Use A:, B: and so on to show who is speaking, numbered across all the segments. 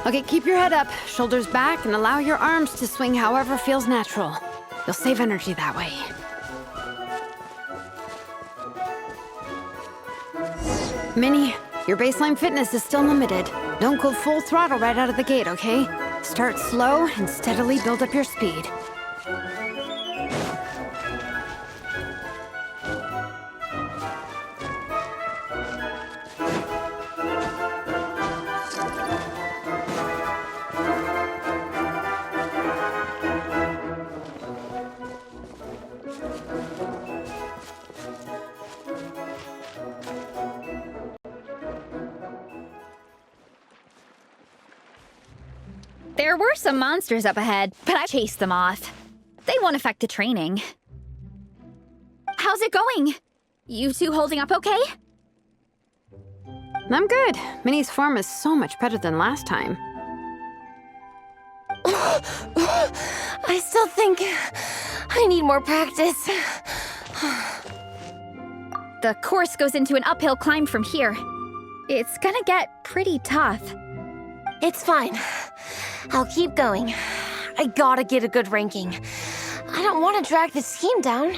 A: Okay, keep your head up, shoulders back, and allow your arms to swing however feels natural. You'll save energy that way. Minnie, your baseline fitness is still limited. Don't go full throttle right out of the gate, okay? Start slow and steadily build up your speed.
B: There were some monsters up ahead, but I chased them off. They won't affect the training. How's it going? You two holding up okay?
A: I'm good. Minnie's form is so much better than last time.
C: I still think I need more practice.
B: The course goes into an uphill climb from here. It's gonna get pretty tough.
C: It's fine. I'll keep going. I gotta get a good ranking. I don't want to drag this team down.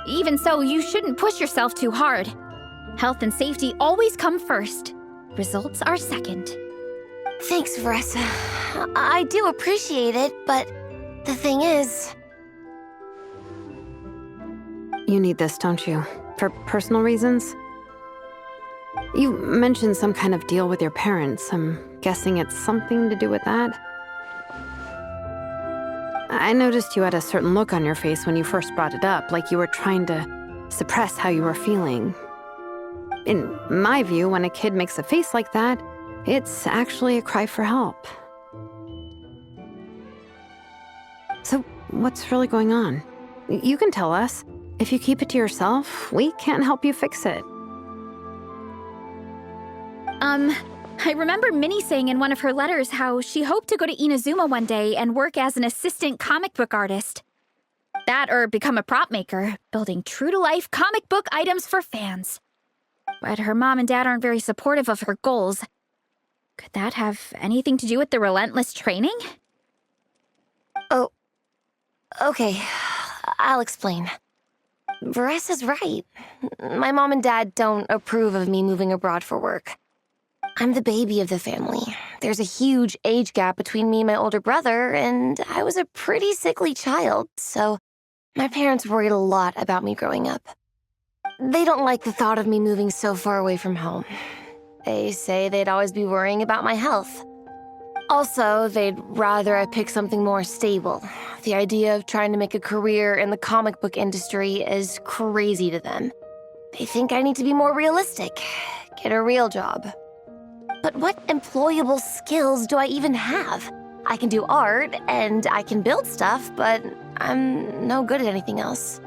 B: Even so, you shouldn't push yourself too hard. Health and safety always come first. Results are second.
C: Thanks, Vanessa. I do appreciate it, but the thing is...
A: You need this, don't you? For personal reasons? You mentioned some kind of deal with your parents. I'm guessing it's something to do with that? I noticed you had a certain look on your face when you first brought it up, like you were trying to suppress how you were feeling. In my view, when a kid makes a face like that, it's actually a cry for help. So, what's really going on? You can tell us. If you keep it to yourself, we can't help you fix it.
B: I remember Minnie saying in one of her letters how she hoped to go to Inazuma one day and work as an assistant comic book artist. That or become a prop maker, building true-to-life comic book items for fans. But her mom and dad aren't very supportive of her goals. Could that have anything to do with the relentless training?
C: Oh, okay. I'll explain. Varesa's right. My mom and dad don't approve of me moving abroad for work. I'm the baby of the family. There's a huge age gap between me and my older brother, and I was a pretty sickly child, so my parents worried a lot about me growing up. They don't like the thought of me moving so far away from home. They say they'd always be worrying about my health. Also, they'd rather I pick something more stable. The idea of trying to make a career in the comic book industry is crazy to them. They think I need to be more realistic, get a real job. But what employable skills do I even have? I can do art, and I can build stuff, but I'm no good at anything else.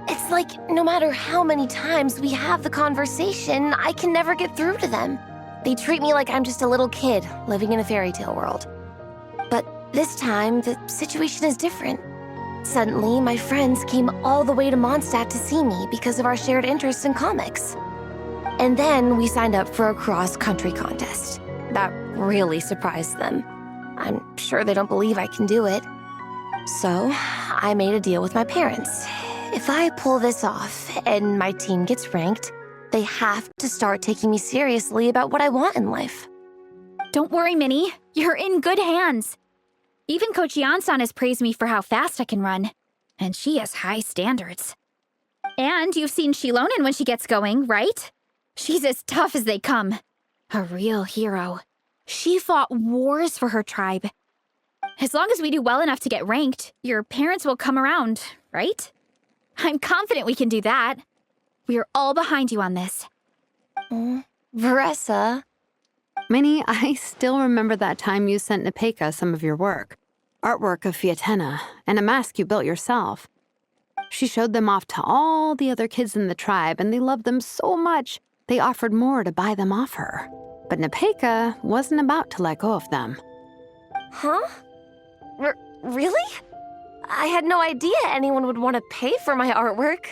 C: It's like no matter how many times we have the conversation, I can never get through to them. They treat me like I'm just a little kid living in a fairy tale world. But this time, the situation is different. Suddenly, my friends came all the way to Mondstadt to see me because of our shared interest in comics. And then we signed up for a cross-country contest. That really surprised them. I'm sure they don't believe I can do it. So, I made a deal with my parents. If I pull this off and my team gets ranked, they have to start taking me seriously about what I want in life.
B: Don't worry, Minnie. You're in good hands. Even Coach Yan-san has praised me for how fast I can run. And she has high standards. And you've seen Shilonen when she gets going, right? She's as tough as they come. A real hero. She fought wars for her tribe. As long as we do well enough to get ranked, your parents will come around, right? I'm confident we can do that. We're all behind you on this.
C: Vanessa.
A: Minnie, I still remember that time you sent Nepeka some of your work. Artwork of Fiatena, and a mask you built yourself. She showed them off to all the other kids in the tribe, and they loved them so much, they offered more to buy them off her. But Nepeka wasn't about to let go of them.
C: Huh? Really? I had no idea anyone would want to pay for my artwork.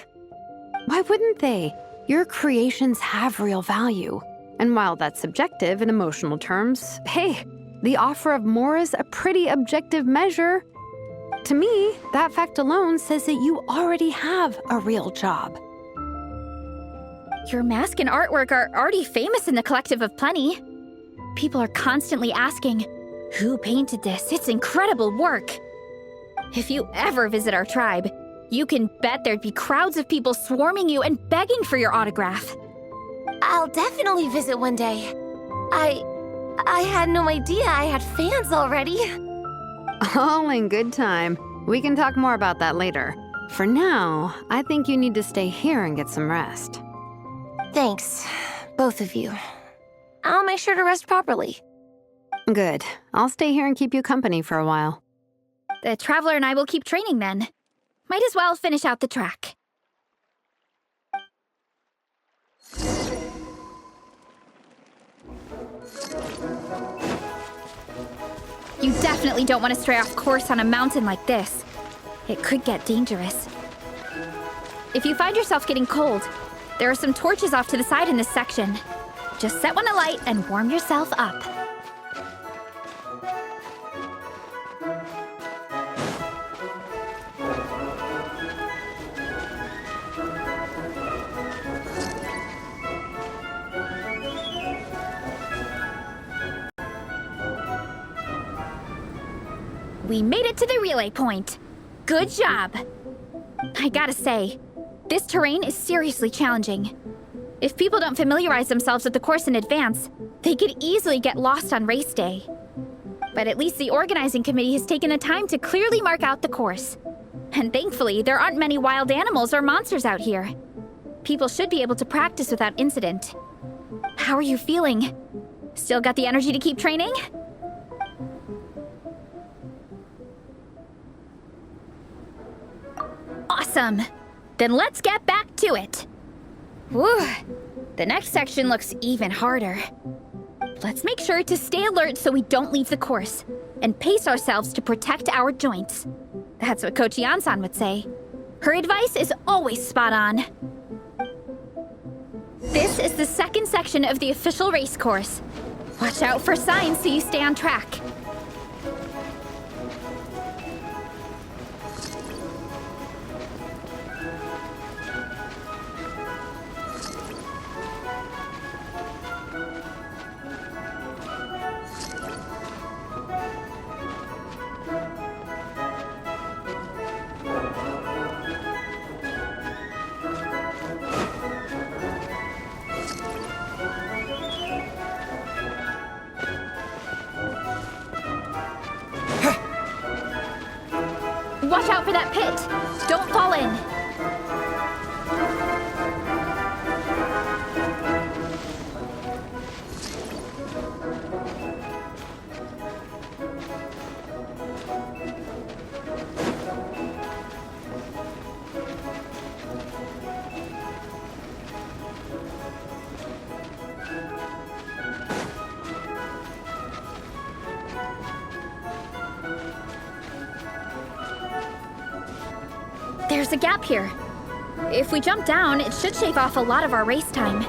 A: Why wouldn't they? Your creations have real value. And while that's subjective in emotional terms, hey, the offer of more is a pretty objective measure. To me, that fact alone says that you already have a real job.
B: Your mask and artwork are already famous in the Collective of Plenty. People are constantly asking, who painted this? It's incredible work. If you ever visit our tribe, you can bet there'd be crowds of people swarming you and begging for your autograph.
C: I'll definitely visit one day. I had no idea I had fans already.
A: All in good time. We can talk more about that later. For now, I think you need to stay here and get some rest.
C: Thanks, both of you. I'll make sure to rest properly.
A: Good. I'll stay here and keep you company for a while.
B: The Traveler and I will keep training then. Might as well finish out the track. You definitely don't want to stray off course on a mountain like this. It could get dangerous. If you find yourself getting cold, there are some torches off to the side in this section. Just set one alight and warm yourself up. We made it to the relay point. Good job. I gotta say, this terrain is seriously challenging. If people don't familiarize themselves with the course in advance, they could easily get lost on race day. But at least the organizing committee has taken the time to clearly mark out the course. And thankfully, there aren't many wild animals or monsters out here. People should be able to practice without incident. How are you feeling? Still got the energy to keep training? Awesome! Then let's get back to it! Whew! The next section looks even harder. Let's make sure to stay alert so we don't leave the course, and pace ourselves to protect our joints. That's what Coach Yansan would say. Her advice is always spot on. This is the second section of the official race course. Watch out for signs so you stay on track. Watch out for that pit! Don't fall in! There's a gap here. If we jump down, it should shave off a lot of our race time.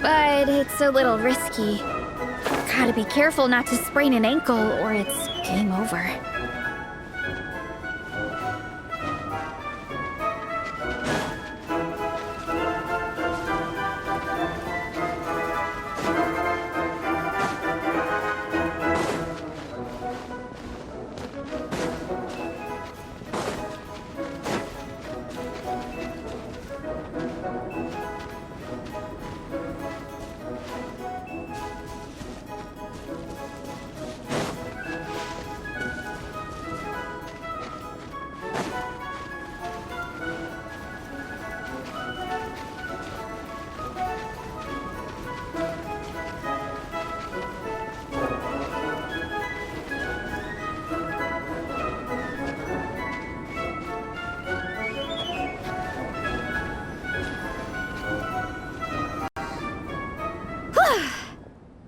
B: But it's a little risky. Gotta be careful not to sprain an ankle or it's game over.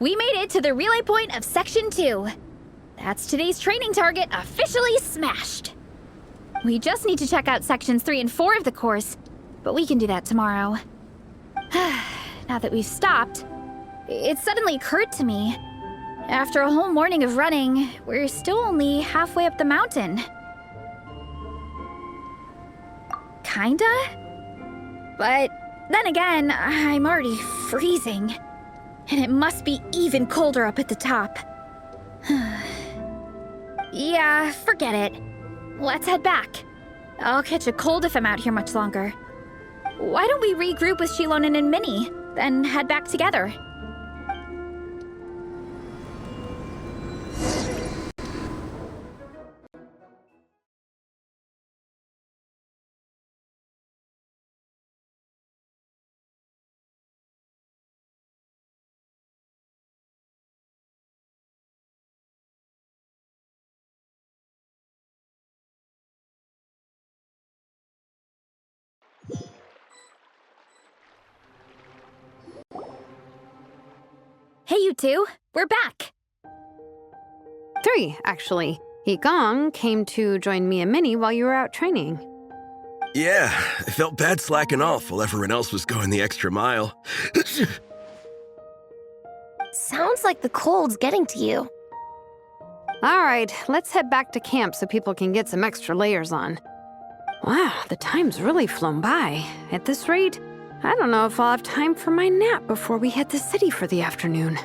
B: We made it to the relay point of Section 2. That's today's training target officially smashed. We just need to check out Sections 3 and 4 of the course, but we can do that tomorrow. Now that we've stopped, it suddenly occurred to me. After a whole morning of running, we're still only halfway up the mountain. Kinda? But then again, I'm already freezing. And it must be even colder up at the top. Yeah, forget it. Let's head back. I'll catch a cold if I'm out here much longer. Why don't we regroup with Shilonen and Minnie, then head back together? Hey, you two. We're back.
A: 3, actually. Yigong came to join me and Minnie while you were out training.
D: Yeah, I felt bad slacking off while everyone else was going the extra mile.
C: Sounds like the cold's getting to you.
A: All right, let's head back to camp so people can get some extra layers on. Wow, the time's really flown by. At this rate, I don't know if I'll have time for my nap before we hit the city for the afternoon.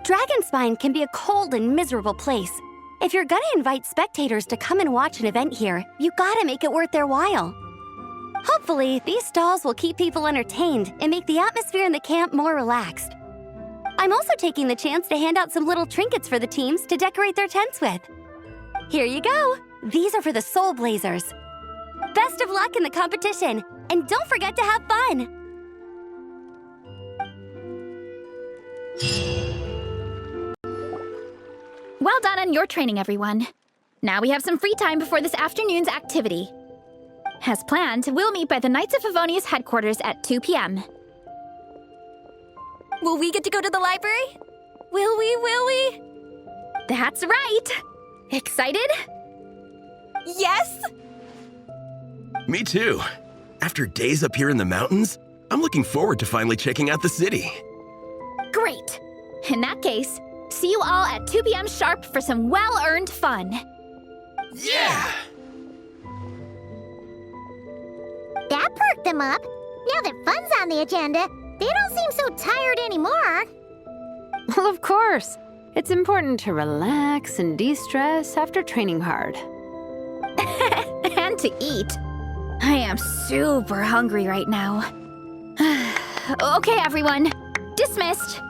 E: Dragonspine can be a cold and miserable place. If you're gonna invite spectators to come and watch an event here, you gotta make it worth their while. Hopefully, these stalls will keep people entertained and make the atmosphere in the camp more relaxed. I'm also taking the chance to hand out some little trinkets for the teams to decorate their tents with. Here you go! These are for the Soul Blazers. Best of luck in the competition, and don't forget to have fun!
B: Well done on your training, everyone. Now we have some free time before this afternoon's activity. As planned, we'll meet by the Knights of Favonius headquarters at 2 p.m.
E: Will we get to go to the library? Will we?
B: That's right! Excited?
E: Yes!
D: Me too. After days up here in the mountains, I'm looking forward to finally checking out the city.
B: Great! In that case, see you all at 2 p.m. sharp for some well-earned fun.
D: Yeah!
F: That perked them up. Now that fun's on the agenda, they don't seem so tired anymore.
A: Well, of course. It's important to relax and de-stress after training hard.
B: And to eat. I am super hungry right now. Okay, everyone. Dismissed.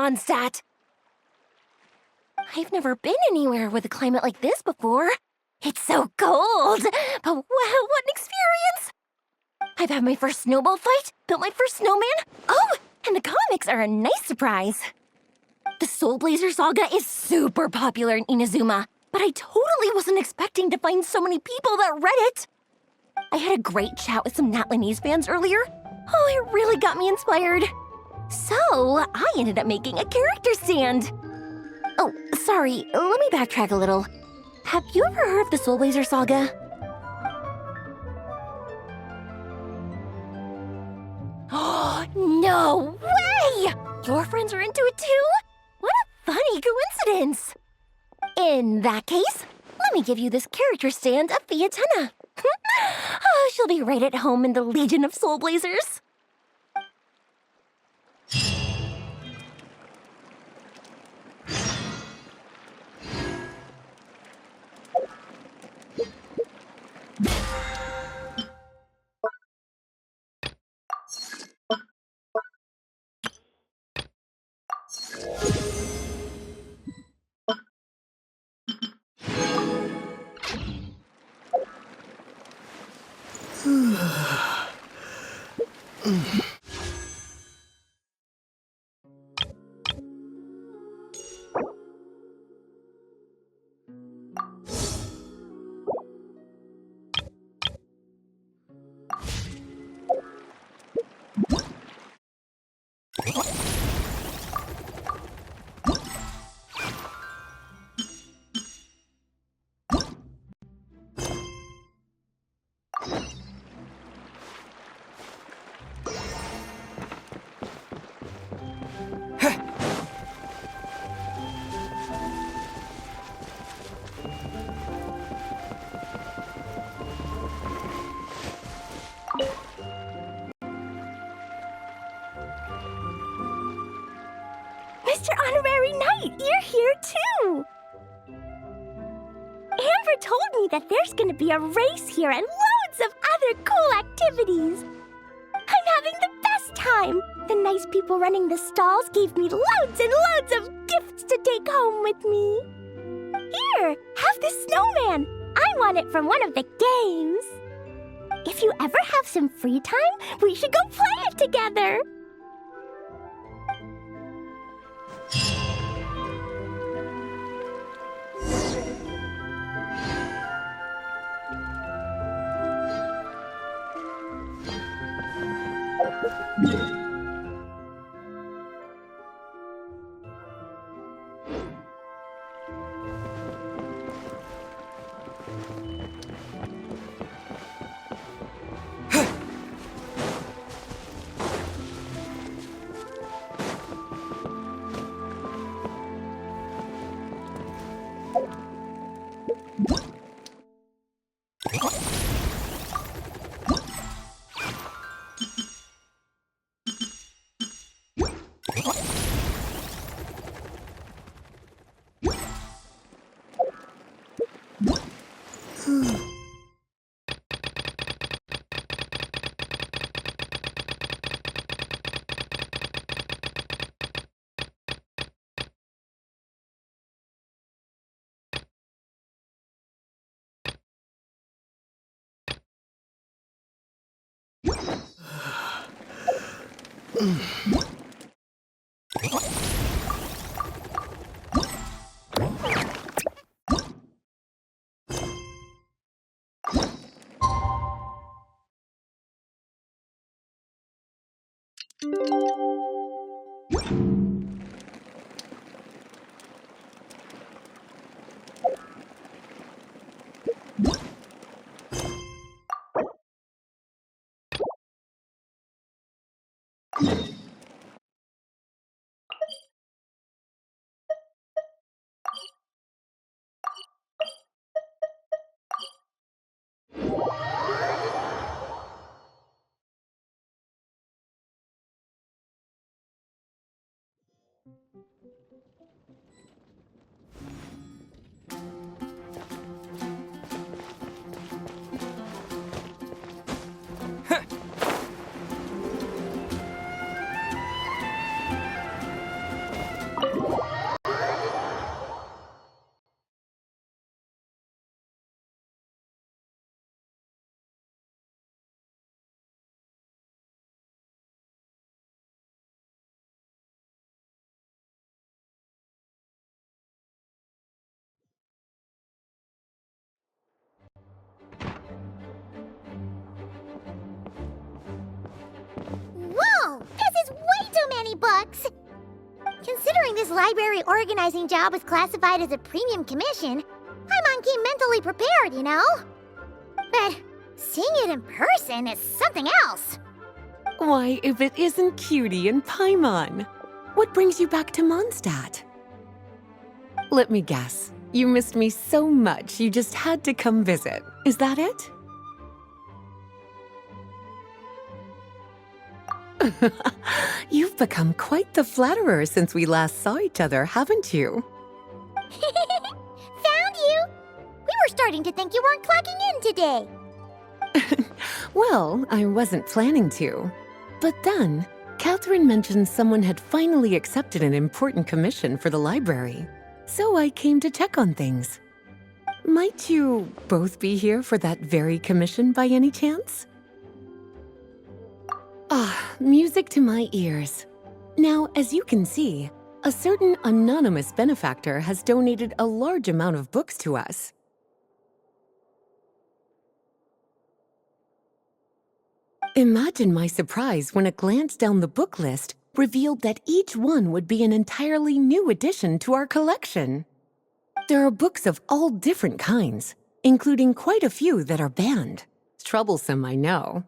C: Mondstadt! I've never been anywhere with a climate like this before. It's so cold! But wow, what an experience! I've had my first snowball fight, built my first snowman. Oh, and the comics are a nice surprise. The Soul Blazer saga is super popular in Inazuma, but I totally wasn't expecting to find so many people that read it. I had a great chat with some Natlanese fans earlier. Oh, it really got me inspired. So, I ended up making a character stand. Oh, sorry, let me backtrack a little. Have you ever heard of the Soul Blazer saga? Oh, no way! Your friends are into it too? What a funny coincidence! In that case, let me give you this character stand of Fiatena. Oh, she'll be right at home in the Legion of Soul Blazers. Mr. Honorary Knight, you're here too! Amber told me that there's gonna be a race here and loads of other cool activities. I'm having the best time! The nice people running the stalls gave me loads and loads of gifts to take home with me. Here, have this snowman. I won it from one of the games. If you ever have some free time, we should go play it together.
F: books. Considering this library organizing job is classified as a premium commission, Paimon came mentally prepared, you know? But seeing it in person is something else.
G: Why, if it isn't Cutie and Paimon? What brings you back to Mondstadt? Let me guess. You missed me so much you just had to come visit. Is that it? You've become quite the flatterer since we last saw each other, haven't you?
F: Found you! We were starting to think you weren't clocking in today.
G: Well, I wasn't planning to. But then, Catherine mentioned someone had finally accepted an important commission for the library. So I came to check on things. Might you both be here for that very commission by any chance? Ah, music to my ears. Now, as you can see, a certain anonymous benefactor has donated a large amount of books to us. Imagine my surprise when a glance down the book list revealed that each one would be an entirely new addition to our collection. There are books of all different kinds, including quite a few that are banned. Troublesome, I know.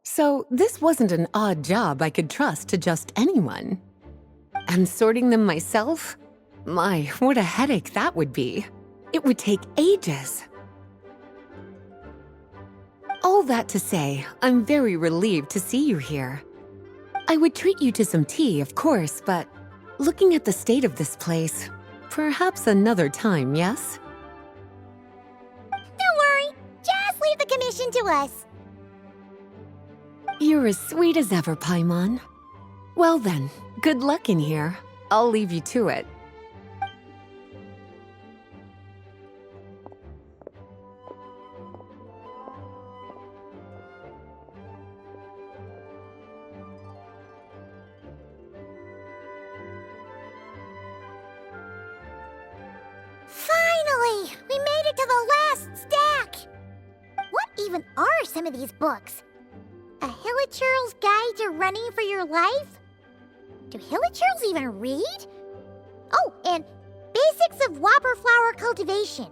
G: So this wasn't an odd job I could trust to just anyone. And sorting them myself? My, what a headache that would be. It would take ages. All that to say, I'm very relieved to see you here. I would treat you to some tea, of course, but looking at the state of this place, perhaps another time, yes?
F: Don't worry, just leave the commission to us.
G: You're as sweet as ever, Paimon. Well then, good luck in here. I'll leave you to it.
F: Finally! We made it to the last stack! What even are some of these books? A Hilichurl's Guide to Running for Your Life? Do Hilichurls even read? Oh, and Basics of Whopper Flower Cultivation.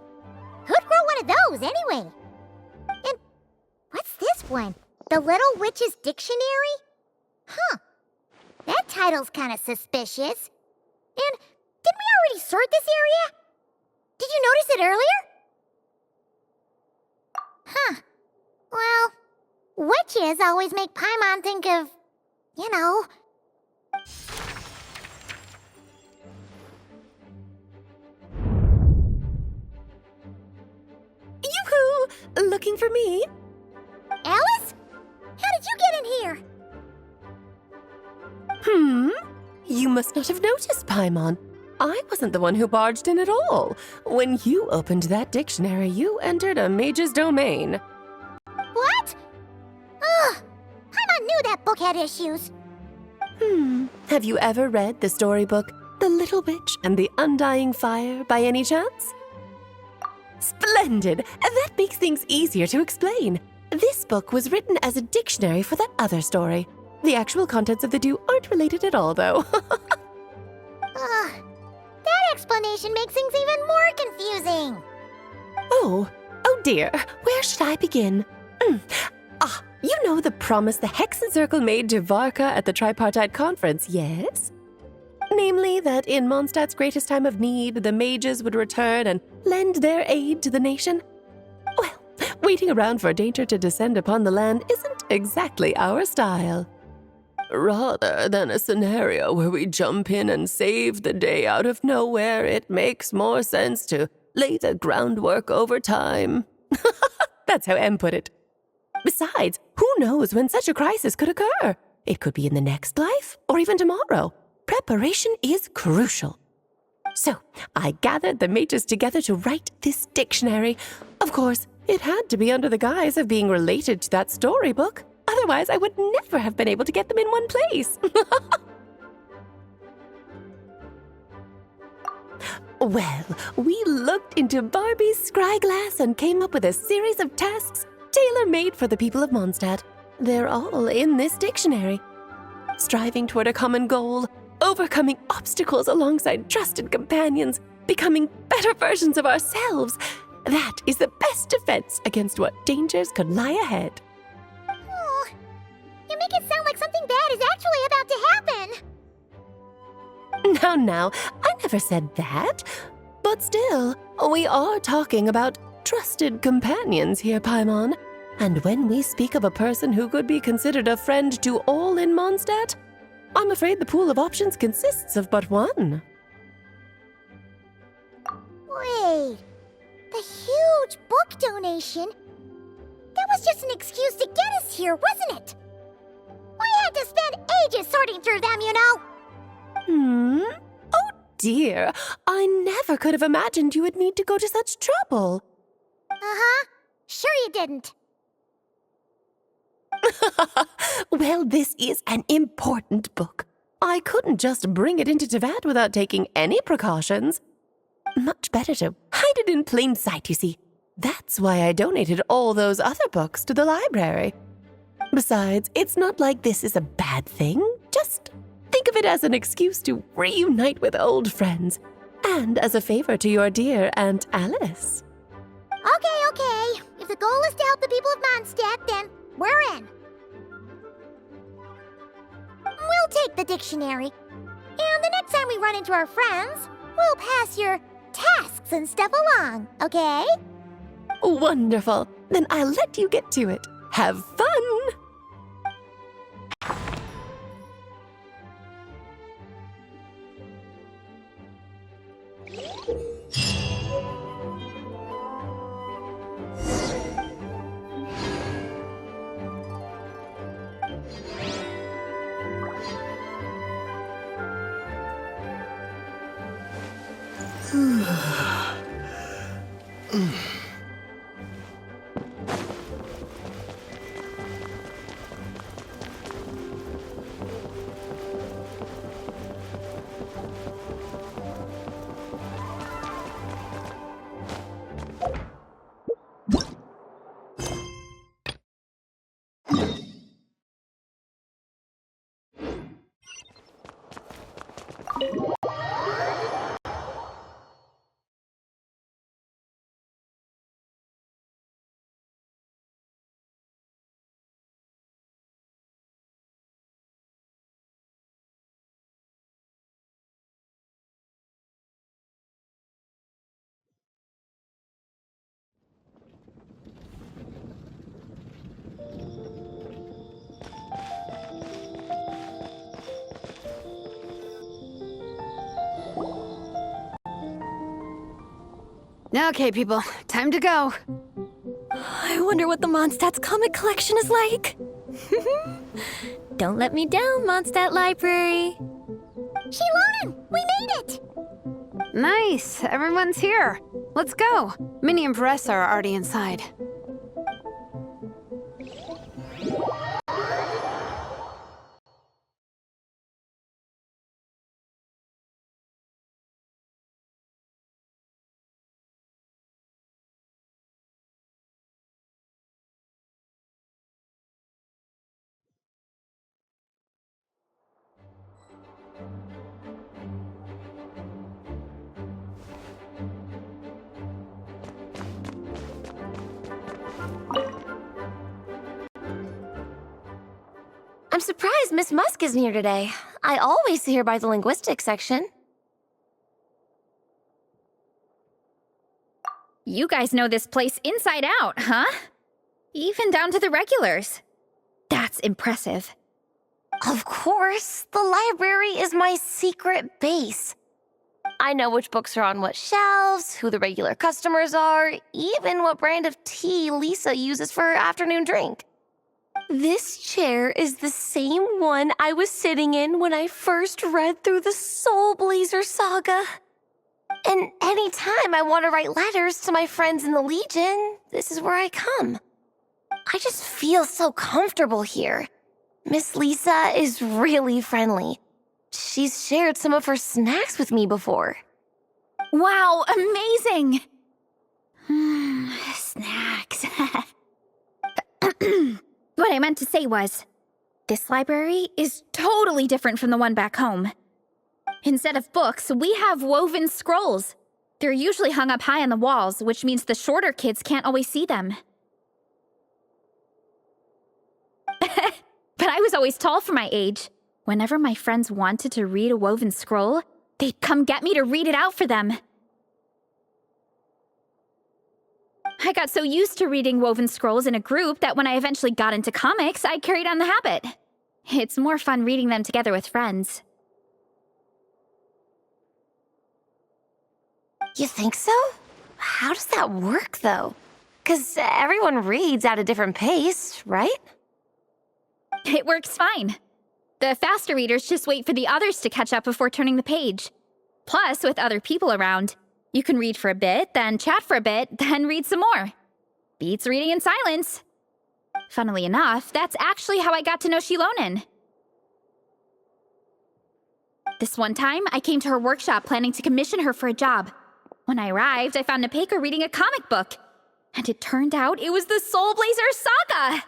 F: Who'd grow one of those, anyway? And what's this one? The Little Witch's Dictionary? Huh. That title's kind of suspicious. And didn't we already sort this area? Did you notice it earlier? Huh. Well, witches always make Paimon think of, you know.
G: Yoo-hoo! Looking for me?
F: Alice? How did you get in here?
H: You must not have noticed, Paimon. I wasn't the one who barged in at all. When you opened that dictionary, you entered a mage's domain.
F: What? Ugh. Paimon knew that book had issues.
H: Have you ever read the storybook, The Little Witch and the Undying Fire, by any chance? Splendid! That makes things easier to explain. This book was written as a dictionary for that other story. The actual contents of the two aren't related at all, though.
F: Ugh. That explanation makes things even more confusing.
H: Oh dear. Where should I begin? You know the promise the Hexen Circle made to Varka at the Tripartite Conference, yes? Namely, that in Mondstadt's greatest time of need, the mages would return and lend their aid to the nation? Well, waiting around for danger to descend upon the land isn't exactly our style. Rather than a scenario where we jump in and save the day out of nowhere, it makes more sense to lay the groundwork over time. That's how M put it. Besides, who knows when such a crisis could occur? It could be in the next life, or even tomorrow. Preparation is crucial. So, I gathered the mages together to write this dictionary. Of course, it had to be under the guise of being related to that storybook. Otherwise, I would never have been able to get them in one place. Well, we looked into Barbie's scryglass and came up with a series of tasks tailor-made for the people of Mondstadt. They're all in this dictionary. Striving toward a common goal, overcoming obstacles alongside trusted companions, becoming better versions of ourselves. That is the best defense against what dangers could lie ahead.
F: Oh, you make it sound like something bad is actually about to happen.
H: Now, I never said that. But still, we are talking about trusted companions here, Paimon. And when we speak of a person who could be considered a friend to all in Mondstadt, I'm afraid the pool of options consists of but one.
F: Wait, the huge book donation? That was just an excuse to get us here, wasn't it? We had to spend ages sorting through them, you know.
H: Oh dear, I never could have imagined you would need to go to such trouble.
F: Uh-huh. Sure you didn't.
H: Well, this is an important book. I couldn't just bring it into Teyvat without taking any precautions. Much better to hide it in plain sight, you see. That's why I donated all those other books to the library. Besides, it's not like this is a bad thing. Just think of it as an excuse to reunite with old friends, and as a favor to your dear Aunt Alice.
F: Okay. If the goal is to help the people of Mondstadt, then we're in. We'll take the dictionary. And the next time we run into our friends, we'll pass your tasks and stuff along, okay?
H: Wonderful. Then I'll let you get to it. Have fun!
A: Okay, people, time to go.
B: I wonder what the Mondstadt's comic collection is like. Don't let me down, Mondstadt Library.
F: Shilonen, we made it!
A: Nice, everyone's here. Let's go. Minnie and Varessa are already inside.
C: I'm surprised Miss Musk isn't here today. I always see her by the linguistics section.
B: You guys know this place inside out, huh? Even down to the regulars. That's impressive.
C: Of course, the library is my secret base. I know which books are on what shelves, who the regular customers are, even what brand of tea Lisa uses for her afternoon drink. This chair is the same one I was sitting in when I first read through the Soul Blazer saga. And anytime I want to write letters to my friends in the Legion, this is where I come. I just feel so comfortable here. Miss Lisa is really friendly. She's shared some of her snacks with me before.
B: Wow, amazing! Snacks. What I meant to say was, this library is totally different from the one back home. Instead of books, we have woven scrolls. They're usually hung up high on the walls, which means the shorter kids can't always see them. But I was always tall for my age. Whenever my friends wanted to read a woven scroll, they'd come get me to read it out for them. I got so used to reading woven scrolls in a group that when I eventually got into comics, I carried on the habit. It's more fun reading them together with friends.
C: You think so? How does that work, though? 'Cause everyone reads at a different pace, right?
B: It works fine. The faster readers just wait for the others to catch up before turning the page. Plus, with other people around, you can read for a bit, then chat for a bit, then read some more. Beats reading in silence. Funnily enough, that's actually how I got to know Shilonen. This one time, I came to her workshop planning to commission her for a job. When I arrived, I found Nepeka reading a comic book. And it turned out it was the Soul Blazer Saga!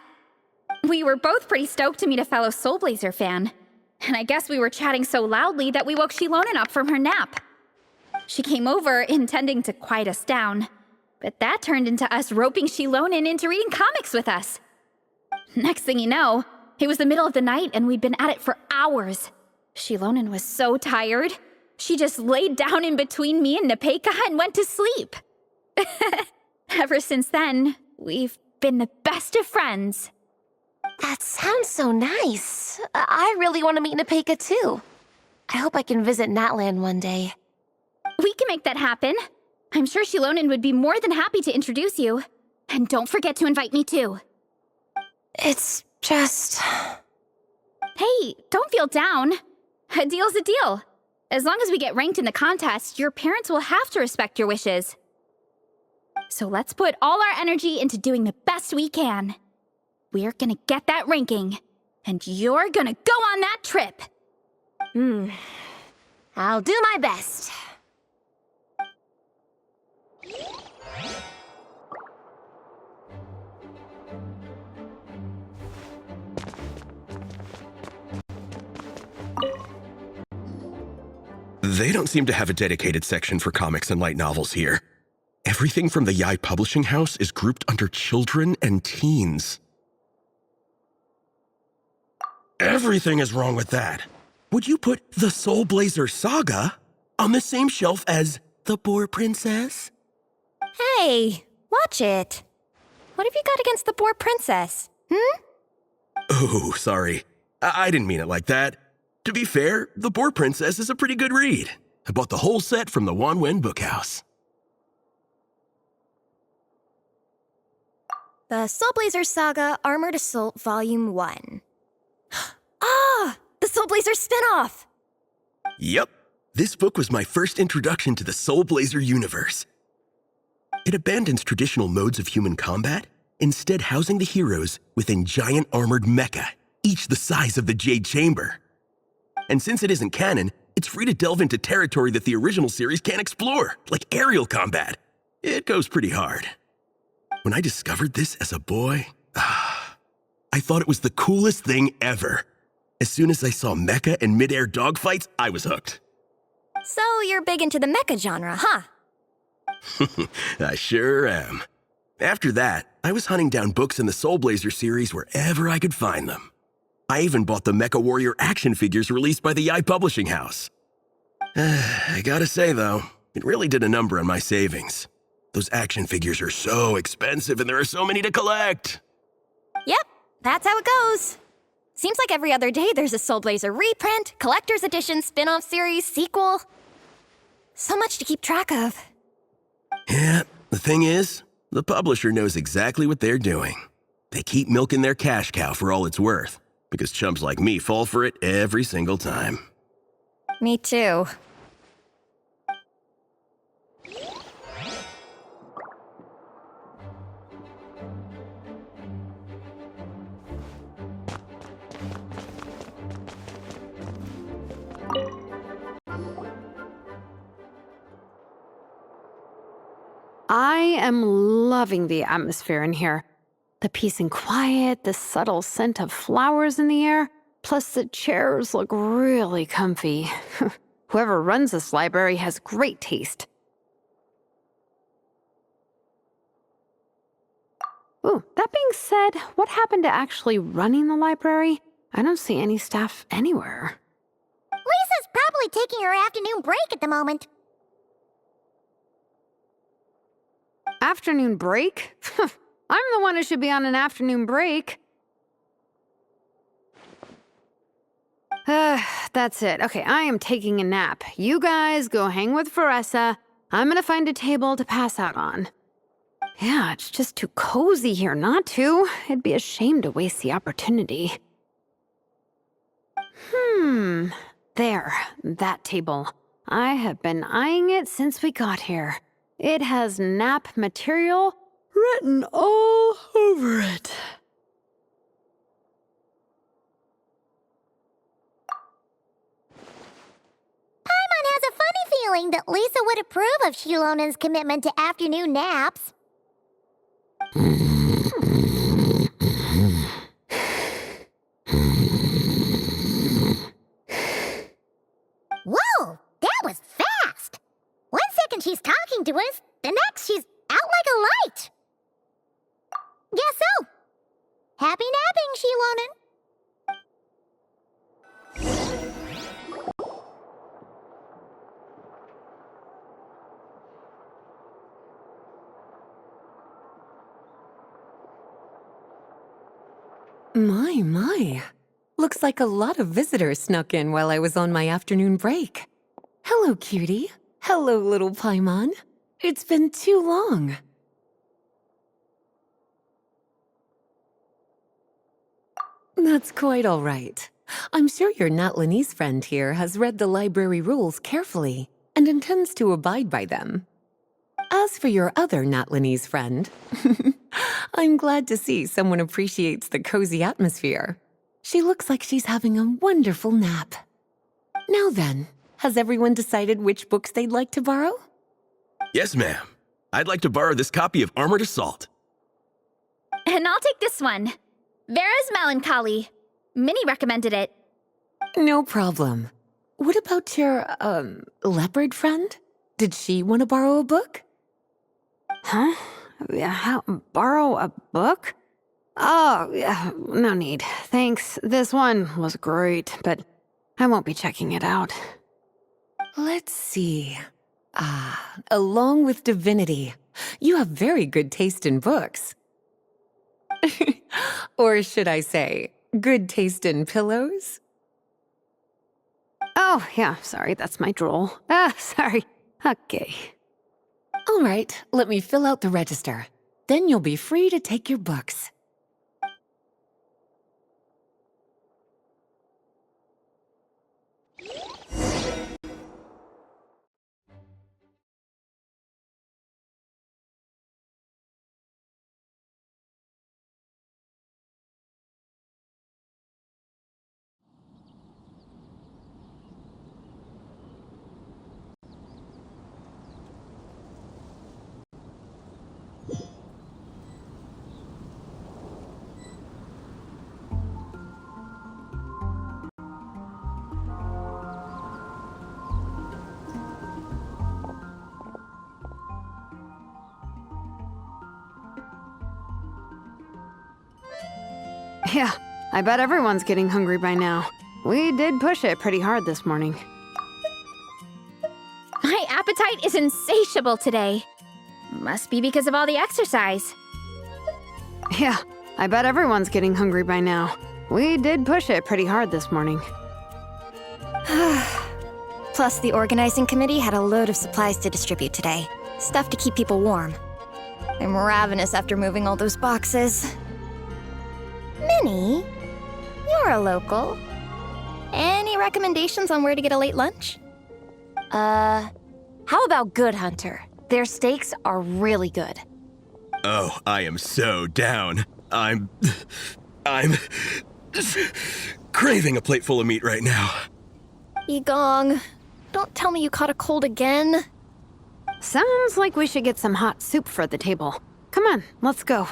B: We were both pretty stoked to meet a fellow Soul Blazer fan. And I guess we were chatting so loudly that we woke Shilonen up from her nap. She came over, intending to quiet us down. But that turned into us roping Shilonen into reading comics with us. Next thing you know, it was the middle of the night and we'd been at it for hours. Shilonen was so tired, she just laid down in between me and Nepeka and went to sleep. Ever since then, we've been the best of friends.
C: That sounds so nice. I really want to meet Nepeka, too. I hope I can visit Natland one day.
B: We can make that happen. I'm sure Shilonen would be more than happy to introduce you. And don't forget to invite me, too.
C: It's just...
B: Hey, don't feel down. A deal's a deal. As long as we get ranked in the contest, your parents will have to respect your wishes. So let's put all our energy into doing the best we can. We're gonna get that ranking, and you're gonna go on that trip.
C: I'll do my best.
D: They don't seem to have a dedicated section for comics and light novels here. Everything from the Yai Publishing House is grouped under children and teens. Everything is wrong with that. Would you put the Soul Blazer Saga on the same shelf as The Boar Princess?
E: Hey, watch it. What have you got against the Boar Princess?
D: Oh, sorry. I didn't mean it like that. To be fair, The Boar Princess is a pretty good read. I bought the whole set from the Wanwen Bookhouse.
E: The Soul Blazer Saga Armored Assault Volume 1. Ah! The Soul Blazer spinoff!
D: Yep. This book was my first introduction to the Soul Blazer universe. It abandons traditional modes of human combat, instead housing the heroes within giant armored mecha, each the size of the Jade Chamber. And since it isn't canon, it's free to delve into territory that the original series can't explore, like aerial combat. It goes pretty hard. When I discovered this as a boy, I thought it was the coolest thing ever. As soon as I saw mecha and mid-air dogfights, I was hooked.
E: So you're big into the mecha genre, huh?
D: I sure am. After that, I was hunting down books in the Soul Blazer series wherever I could find them. I even bought the Mecha Warrior action figures released by the Yai Publishing House. I gotta say, though, it really did a number on my savings. Those action figures are so expensive and there are so many to collect.
E: Yep, that's how it goes. Seems like every other day there's a Soul Blazer reprint, collector's edition, spin-off series, sequel. So much to keep track of.
D: Yeah, the thing is, the publisher knows exactly what they're doing. They keep milking their cash cow for all it's worth, because chumps like me fall for it every single time.
E: Me too.
A: I am loving the atmosphere in here. The peace and quiet, the subtle scent of flowers in the air, plus the chairs look really comfy. Whoever runs this library has great taste. Ooh, that being said, what happened to actually running the library? I don't see any staff anywhere.
F: Lisa's probably taking her afternoon break at the moment.
A: Afternoon break? I'm the one who should be on an afternoon break. That's it. Okay, I am taking a nap. You guys go hang with Veressa. I'm gonna find a table to pass out on. Yeah, it's just too cozy here not to. It'd be a shame to waste the opportunity. There, that table. I have been eyeing it since we got here. It has nap material written all over it.
F: Paimon has a funny feeling that Lisa would approve of Shilonen's commitment to afternoon naps. Whoa, that was fast! 1 second she's talking to us, the next she's out like a light. Guess so. Happy napping, Shilonen.
G: My. Looks like a lot of visitors snuck in while I was on my afternoon break. Hello, cutie. Hello, little Paimon. It's been too long. That's quite all right. I'm sure your Natlanese friend here has read the library rules carefully and intends to abide by them. As for your other Natlanese friend, I'm glad to see someone appreciates the cozy atmosphere. She looks like she's having a wonderful nap. Now then, has everyone decided which books they'd like to borrow?
D: Yes, ma'am. I'd like to borrow this copy of Armored Assault.
B: And I'll take this one. Vera's Melancholy. Minnie recommended it.
G: No problem. What about your, leopard friend? Did she want to borrow a book?
A: Huh? Borrow a book? Oh, yeah, no need. Thanks. This one was great, but I won't be checking it out.
G: Let's see. Along with Divinity, you have very good taste in books. Or should I say, good taste in pillows?
A: Oh, yeah, sorry, that's my drool. Sorry. Okay.
G: All right, let me fill out the register. Then you'll be free to take your books.
A: Yeah, I bet everyone's getting hungry by now. We did push it pretty hard this morning.
B: My appetite is insatiable today. Must be because of all the exercise.
A: Yeah, I bet everyone's getting hungry by now. We did push it pretty hard this morning.
C: Plus, the organizing committee had a load of supplies to distribute today. Stuff to keep people warm. I'm ravenous after moving all those boxes. Minnie, you're a local. Any recommendations on where to get a late lunch? How about Good Hunter? Their steaks are really good.
D: Oh, I am so down. I'm craving a plate full of meat right now.
C: Igong, don't tell me you caught a cold again.
A: Sounds like we should get some hot soup for the table. Come on, let's go.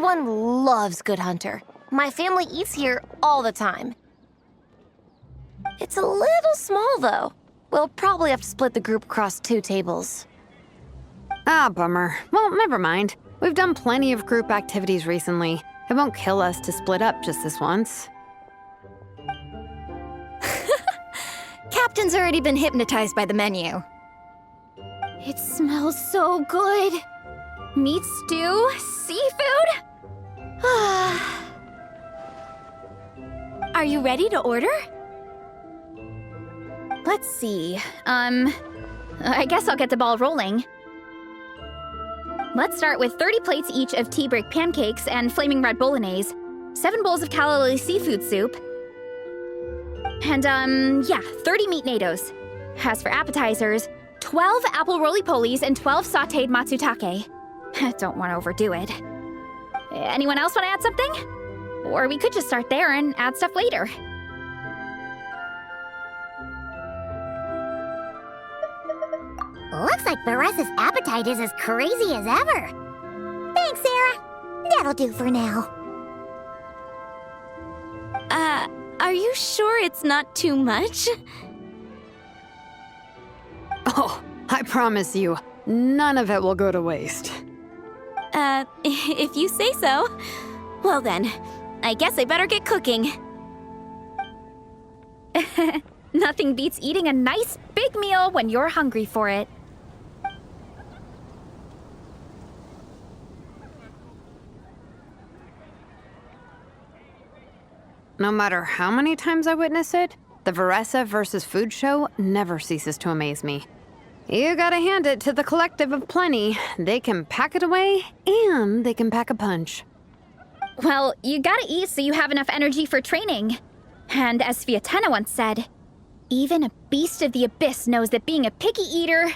C: Everyone loves Good Hunter. My family eats here all the time. It's a little small, though. We'll probably have to split the group across 2 tables.
A: Ah, bummer. Well, never mind. We've done plenty of group activities recently. It won't kill us to split up just this once.
I: Captain's already been hypnotized by the menu.
B: It smells so good. Meat stew? Seafood?
I: Are you ready to order?
B: Let's see. I guess I'll get the ball rolling. Let's start with 30 plates each of tea break pancakes and flaming red bolognese, 7 bowls of calla seafood soup, and 30 meat natos. As for appetizers, 12 apple roly-polies and 12 sautéed matsutake. Don't want to overdo it. Anyone else want to add something? Or we could just start there and add stuff later.
F: Looks like Baressa's appetite is as crazy as ever. Thanks, Sarah. That'll do for now.
I: Are you sure it's not too much?
A: Oh, I promise you, none of it will go to waste.
I: If you say so. Well then, I guess I better get cooking.
B: Nothing beats eating a nice big meal when you're hungry for it.
A: No matter how many times I witness it, the Veressa versus Food show never ceases to amaze me. You gotta hand it to the collective of plenty. They can pack it away, and they can pack a punch.
B: Well, you gotta eat so you have enough energy for training. And as Fiatena once said, even a beast of the abyss knows that being a picky eater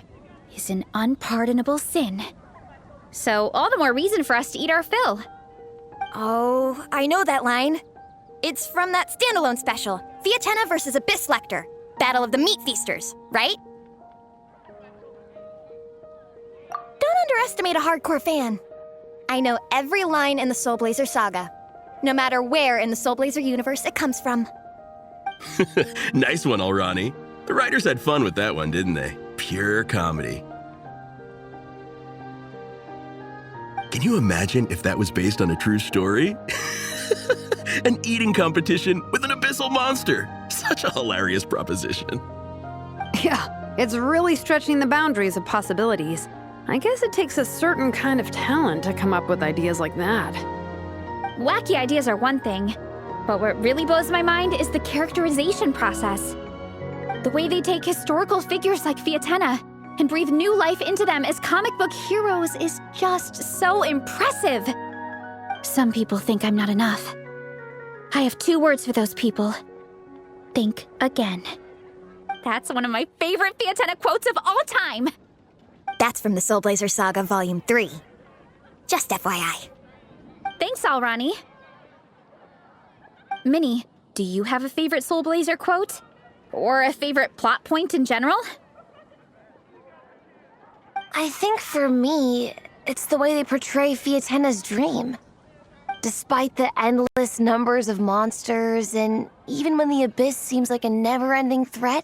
B: is an unpardonable sin. So all the more reason for us to eat our fill.
I: Oh, I know that line. It's from that standalone special, Fiatena versus Abyss Lecter, Battle of the Meat Feasters, right? Don't underestimate a hardcore fan. I know every line in the Soul Blazer saga, no matter where in the Soul Blazer universe it comes from.
D: Nice one, Alrani. The writers had fun with that one, didn't they? Pure comedy. Can you imagine if that was based on a true story? An eating competition with an abyssal monster. Such a hilarious proposition.
A: Yeah, it's really stretching the boundaries of possibilities. I guess it takes a certain kind of talent to come up with ideas like that.
B: Wacky ideas are one thing, but what really blows my mind is the characterization process. The way they take historical figures like Fiatena and breathe new life into them as comic book heroes is just so impressive. Some people think I'm not enough. I have 2 words for those people. Think again. That's one of my favorite Fiatena quotes of all time.
I: That's from the Soul Blazer Saga Volume 3. Just FYI.
B: Thanks, Alrani. Minnie, do you have a favorite Soul Blazer quote? Or a favorite plot point in general?
C: I think for me, it's the way they portray Fiatena's dream. Despite the endless numbers of monsters, and even when the Abyss seems like a never-ending threat,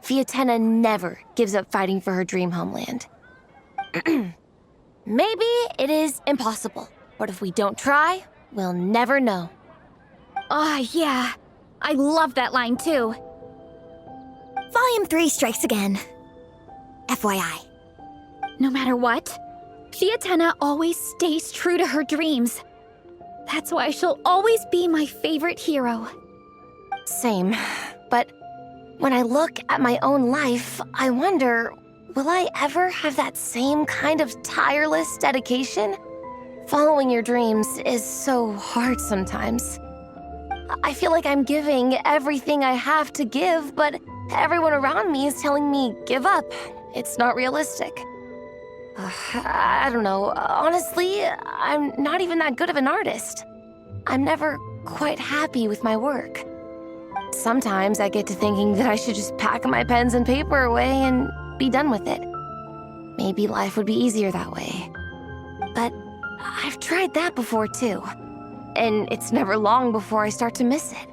C: Fiatena never gives up fighting for her dream homeland. Maybe it is impossible, but if we don't try, we'll never know.
B: Oh, yeah. I love that line, too.
I: Volume 3 strikes again. FYI.
B: No matter what, Fiatena always stays true to her dreams. That's why she'll always be my favorite hero.
C: Same, but when I look at my own life, I wonder, will I ever have that same kind of tireless dedication? Following your dreams is so hard sometimes. I feel like I'm giving everything I have to give, but everyone around me is telling me, give up. It's not realistic. I don't know. Honestly, I'm not even that good of an artist. I'm never quite happy with my work. Sometimes I get to thinking that I should just pack my pens and paper away and be done with it. Maybe life would be easier that way. But I've tried that before too. And it's never long before I start to miss it.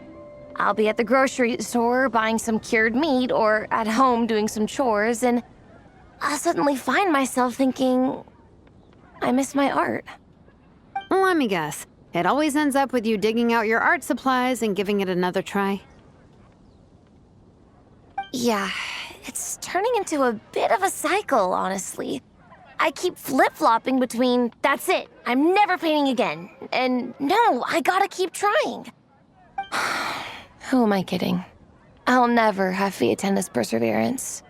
C: I'll be at the grocery store buying some cured meat or at home doing some chores, and I'll suddenly find myself thinking, I miss my art.
A: Let me guess. It always ends up with you digging out your art supplies and giving it another try.
C: Yeah, it's turning into a bit of a cycle, honestly. I keep flip-flopping between, that's it, I'm never painting again, and no, I gotta keep trying. Who am I kidding? I'll never have Fiatenna's perseverance.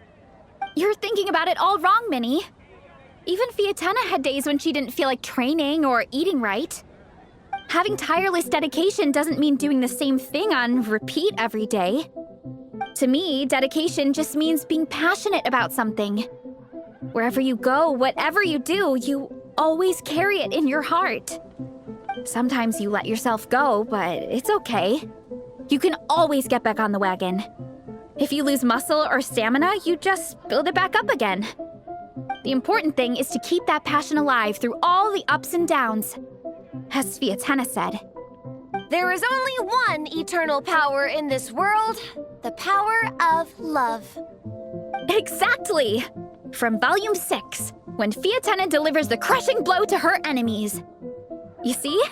B: You're thinking about it all wrong, Minnie. Even Fiatenna had days when she didn't feel like training or eating right. Having tireless dedication doesn't mean doing the same thing on repeat every day. To me, dedication just means being passionate about something. Wherever you go, whatever you do, you always carry it in your heart. Sometimes you let yourself go, but it's okay. You can always get back on the wagon. If you lose muscle or stamina, you just build it back up again. The important thing is to keep that passion alive through all the ups and downs. As Fiatenna said,
C: There is only one eternal power in this world, the power of love.
B: exactly! From Volume 6, when Fiatenna delivers the crushing blow to her enemies. You see?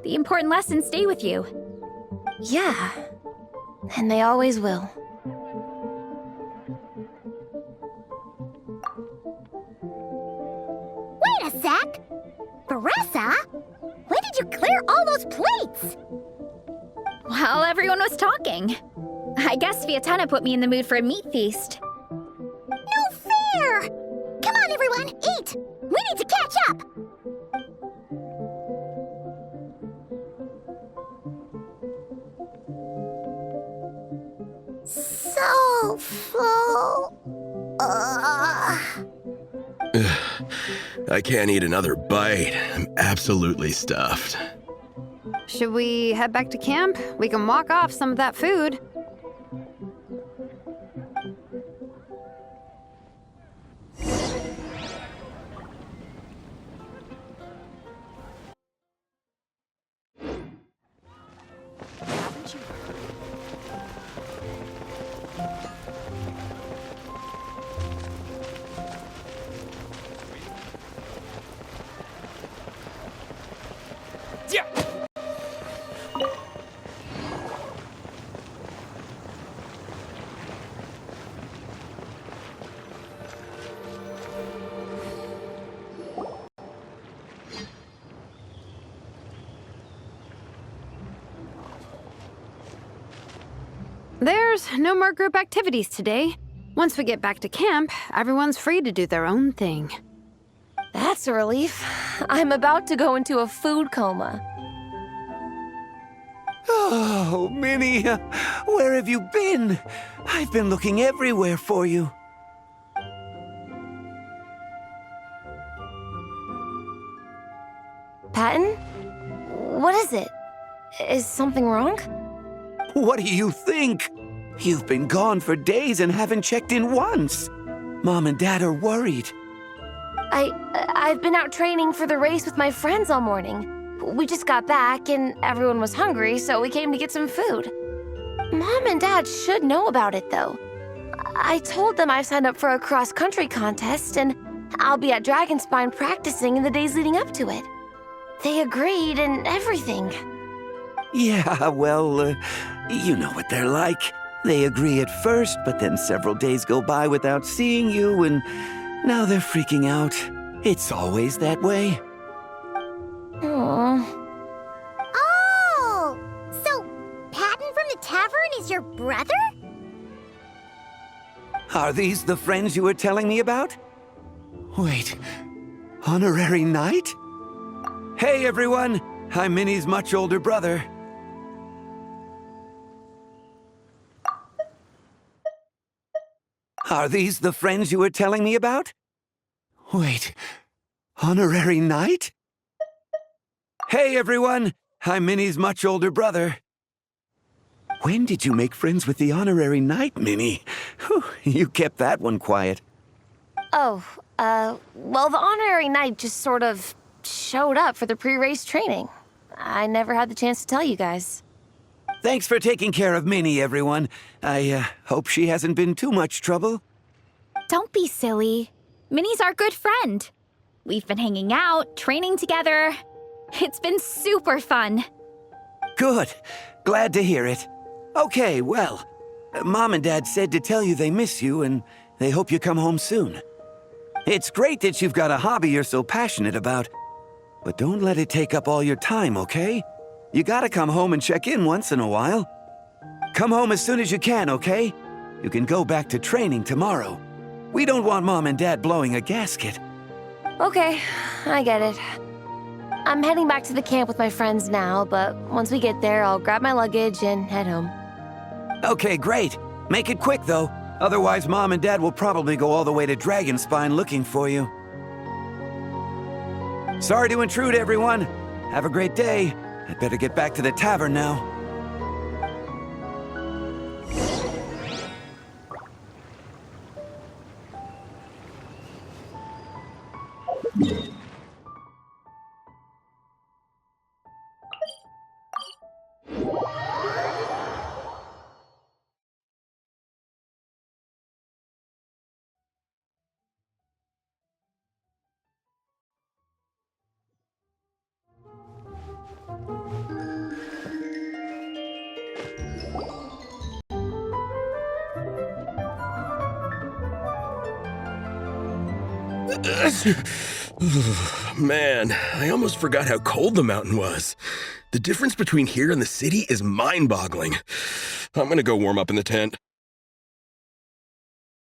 B: The important lessons stay with you.
C: Yeah, and they always will.
F: Wait a sec! Veressa? When did you clear all those plates?
B: While everyone was talking. I guess Fiatenna put me in the mood for a meat feast.
F: No fair! Come on, everyone, eat! We need to catch up! So full.
D: I can't eat another bite. I'm absolutely stuffed.
A: Should we head back to camp? We can walk off some of that food. There's no more group activities today. Once we get back to camp, everyone's free to do their own thing.
C: That's a relief. I'm about to go into a food coma.
J: Oh, Minnie, where have you been? I've been looking everywhere for you.
C: Patton? What is it? Is something wrong?
J: What do you think? You've been gone for days and haven't checked in once. Mom and Dad are worried.
C: I've been out training for the race with my friends all morning. We just got back and everyone was hungry, so we came to get some food. Mom and Dad should know about it, though. I told them I've signed up for a cross-country contest and I'll be at Dragonspine practicing in the days leading up to it. They agreed and everything.
J: Yeah, well, you know what they're like. They agree at first, but then several days go by without seeing you, and now they're freaking out. It's always that way.
C: Aww.
F: Oh! So, Patton from the tavern is your brother?
J: Are these the friends you were telling me about? Wait, honorary knight? Hey, everyone! I'm Minnie's much older brother. Are these the friends you were telling me about? Wait, honorary knight? Hey, everyone! I'm Minnie's much older brother. When did you make friends with the honorary knight, Minnie? Whew, you kept that one quiet.
C: Oh, well, the honorary knight just sort of showed up for the pre-race training. I never had the chance to tell you guys.
J: Thanks for taking care of Minnie, everyone. I hope she hasn't been too much trouble.
B: Don't be silly. Minnie's our good friend. We've been hanging out, training together. It's been super fun.
J: Good. Glad to hear it. Okay, well, Mom and Dad said to tell you they miss you and they hope you come home soon. It's great that you've got a hobby you're so passionate about, but don't let it take up all your time, okay? You gotta come home and check in once in a while. Come home as soon as you can, okay? You can go back to training tomorrow. We don't want Mom and Dad blowing a gasket.
C: Okay, I get it. I'm heading back to the camp with my friends now, but once we get there, I'll grab my luggage and head home.
J: Okay, great. Make it quick, though. Otherwise, Mom and Dad will probably go all the way to Dragonspine looking for you. Sorry to intrude, everyone. Have a great day. I'd better get back to the tavern now.
D: Man, I almost forgot how cold the mountain was. The difference between here and the city is mind-boggling. I'm gonna go warm up in the tent.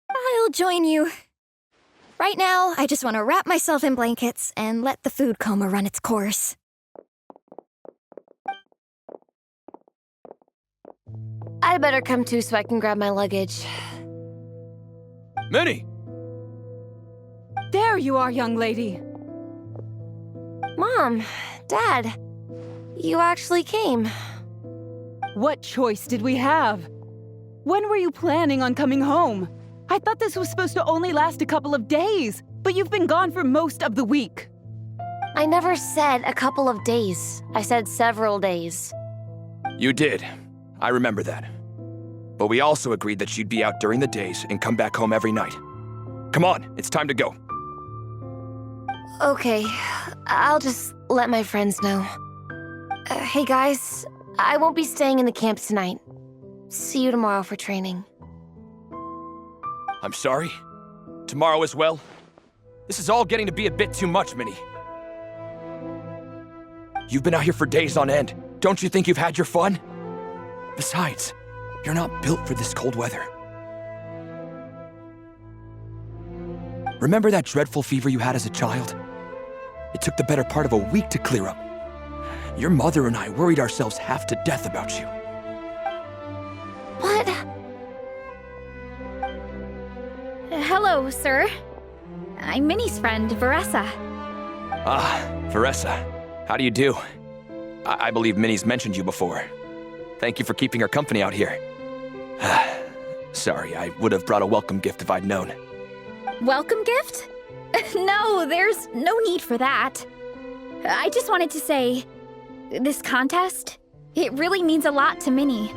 I: I'll join you. Right now, I just want to wrap myself in blankets and let the food coma run its course.
C: I'd better come too so I can grab my luggage.
K: Minnie!
L: There you are, young lady.
C: Mom, Dad, you actually came.
L: What choice did we have? When were you planning on coming home? I thought this was supposed to only last a couple of days, but you've been gone for most of the week.
C: I never said a couple of days. I said several days.
K: You did. I remember that. But we also agreed that you'd be out during the days and come back home every night. Come on, it's time to go.
C: Okay, I'll just let my friends know. Hey guys, I won't be staying in the camp tonight. See you tomorrow for training.
K: I'm sorry. Tomorrow as well. This is all getting to be a bit too much, Minnie. You've been out here for days on end. Don't you think you've had your fun? Besides, you're not built for this cold weather. Remember that dreadful fever you had as a child? It took the better part of a week to clear up. Your mother and I worried ourselves half to death about you.
C: What?
B: Hello, sir. I'm Minnie's friend, Veressa.
K: Ah, Veressa. How do you do? I believe Minnie's mentioned you before. Thank you for keeping her company out here. Sorry, I would have brought a welcome gift if I'd known.
B: Welcome gift? No, there's no need for that. I just wanted to say, this contest, it really means a lot to Minnie.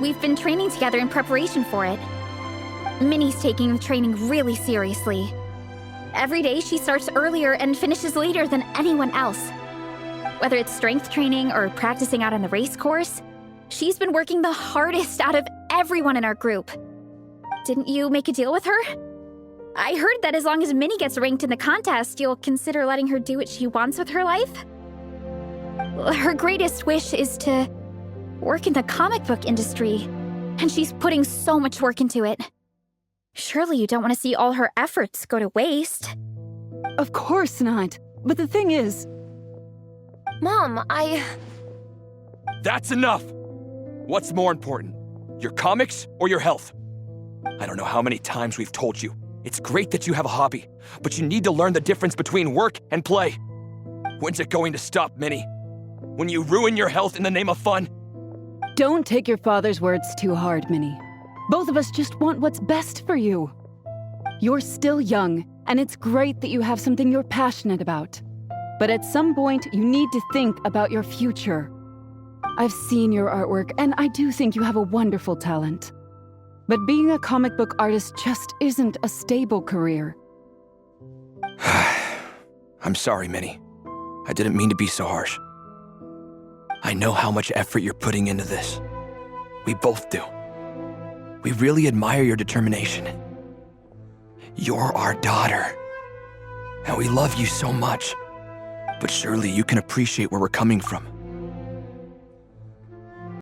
B: We've been training together in preparation for it. Minnie's taking the training really seriously. Every day she starts earlier and finishes later than anyone else. Whether it's strength training or practicing out on the race course, she's been working the hardest out of everyone in our group. Didn't you make a deal with her? I heard that as long as Minnie gets ranked in the contest, you'll consider letting her do what she wants with her life? Her greatest wish is to work in the comic book industry, and she's putting so much work into it. Surely you don't want to see all her efforts go to waste.
L: Of course not. But the thing is...
C: Mom,
K: That's enough! What's more important, your comics or your health? I don't know how many times we've told you. It's great that you have a hobby, but you need to learn the difference between work and play. When's it going to stop, Minnie? When you ruin your health in the name of fun?
L: Don't take your father's words too hard, Minnie. Both of us just want what's best for you. You're still young, and it's great that you have something you're passionate about. But at some point, you need to think about your future. I've seen your artwork, and I do think you have a wonderful talent. But being a comic book artist just isn't a stable career.
K: I'm sorry, Minnie. I didn't mean to be so harsh. I know how much effort you're putting into this. We both do. We really admire your determination. You're our daughter. And we love you so much. But surely you can appreciate where we're coming from.